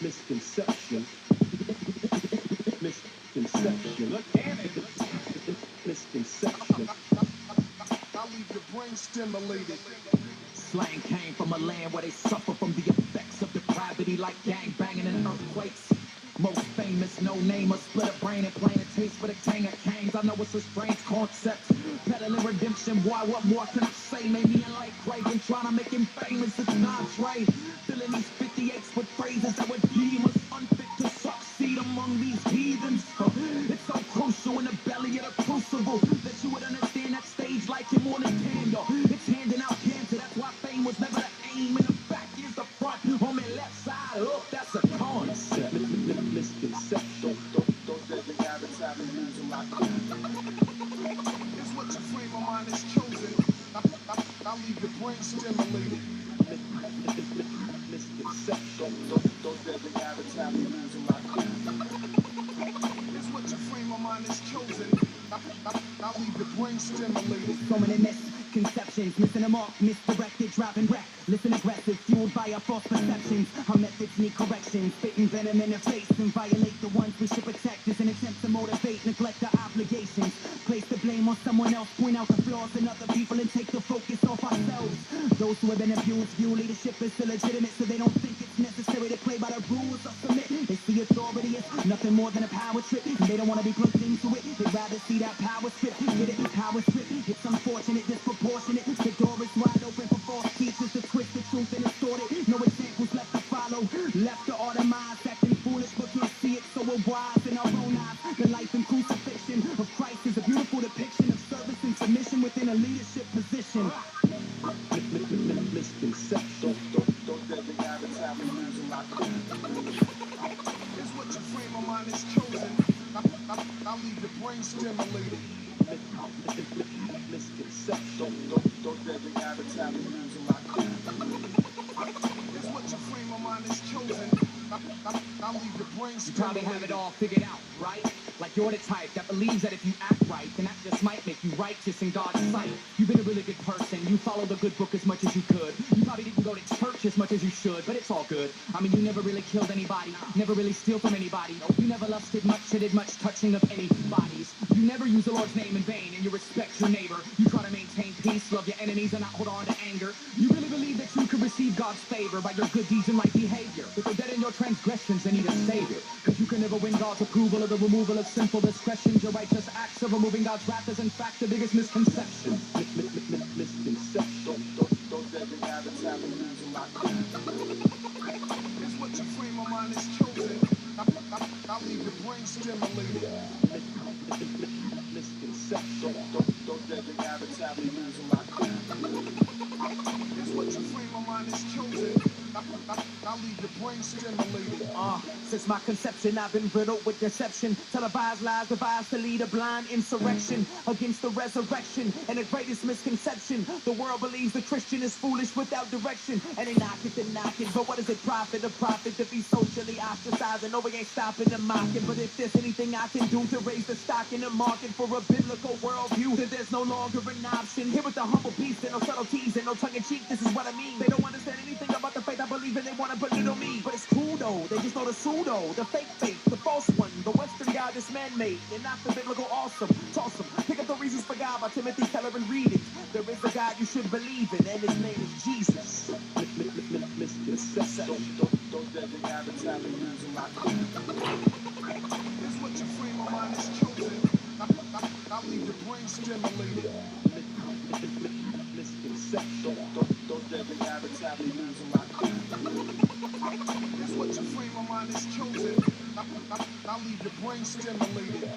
Misconception. Misconception. Look, damn it. Misconception. I'll leave your brain stimulated. Slang came from a land where they suffer from the effects of depravity like gang banging and earthquakes. Most famous, no name, or split a brain and plain a taste for the king of kings. I know it's a strange concept. Peddling redemption, boy, what more can I say? Made me a light craving, trying to make him famous. It's not trade. Filling these 58s with phrases that would deem us unfit to succeed among these heathens. It's so crucial in the belly of the crucible that you would understand that stage like him on his candle. It's handing out cancer, that's why fame was never the aim. And the back is the front, on my left side up, that's a concept. Misconception. Those deadly habits have been using my It's what your frame of mind is chosen. I'll leave your brain stimulated. Misconception. Those deadly habits have been using my It's what your frame of mind is chosen. I'll leave your brain stimulated. So many misconceptions, missing the mark, misdirected, driving wreck. Listen aggressive, fueled by our false perceptions. Our methods need correction, spitting venom in the face and violate the ones we should protect. Is an attempt to motivate, neglect our obligations. Place the blame on someone else, point out the flaws in other people and take the focus off ourselves. Those who have been abused view leadership as illegitimate, so they don't think it's necessary to play by the rules or submit. They see authority as nothing more than a power trip, and they don't want to be plugged into it. They'd rather see that power strip, get it, power strip. It's unfortunate, disproportionate. The door is wide open for false teachers to twist the truth and distort it. No examples left to follow, left to automize, acting foolish but can't see it, so we're wise in our own eyes. The life and crucifixion of Christ is a beautiful depiction of service and submission within a leadership position. Misconception. Those deadly habits have been using my It's what your frame of mind is chosen. I'll leave your brain stimulated. Misconception. Those deadly habits have been using my It's what your frame of mind is chosen. I'll leave your brain You probably stimulated. have it all figured out, right? Like you're the type that believes that if you act right, then that just might make you righteous in God's sight. You've been a really good person. You follow the good book as much as you could. You probably didn't go to church as much as you should, but it's all good. I mean, you never really killed anybody, never really steal from anybody. You never lusted much or did much touching of any bodies. You never use the Lord's name in vain, and you respect your neighbor. You try to maintain peace, love your enemies, and not hold on to anger. You really believe that you can receive God's favor by your good deeds and right behavior. If you're dead in your transgressions and need a savior, because you can never win God's approval or the removal of sinful discretions. Your righteous acts of removing God's wrath is in fact the biggest misconception. Misconception. Those deadly habits have been using my It's what your frame of mind is chosen. I'll leave your brain stimulated. Misconception. Those deadly habits have been using my It's what your frame of mind is chosen. I'll leave your brain stimulated. Since my conception, I've been riddled with deception. Televised lies devised to lead a blind insurrection against the resurrection. And the greatest misconception, the world believes the Christian is foolish without direction. And they knock it, then knock it. But what does it profit? A prophet to be socially ostracized. And no, we ain't stopping the mocking. But if there's anything I can do to raise the stock in the market for a biblical worldview, then there's no longer an option. Here with the humble beast and no subtleties and no tongue-in-cheek, this is what I mean. They don't understand anything about the faith I believe in. They want to belittle me. But it's cool though, they just know the pseudo, the fake faith, the false one, the Western God that's man-made, and not the biblical awesome. Toss 'em. Pick up the Reasons for God by Timothy Keller and read it. There is a God you should believe in, and his name is Jesus. Misconception. Those deadly habits have been using my It's what your frame of mind is chosen. I'll leave your brain stimulated. Misconception. Those deadly habits have been using my It's what your frame of mind is chosen. I'll leave your brain stimulated.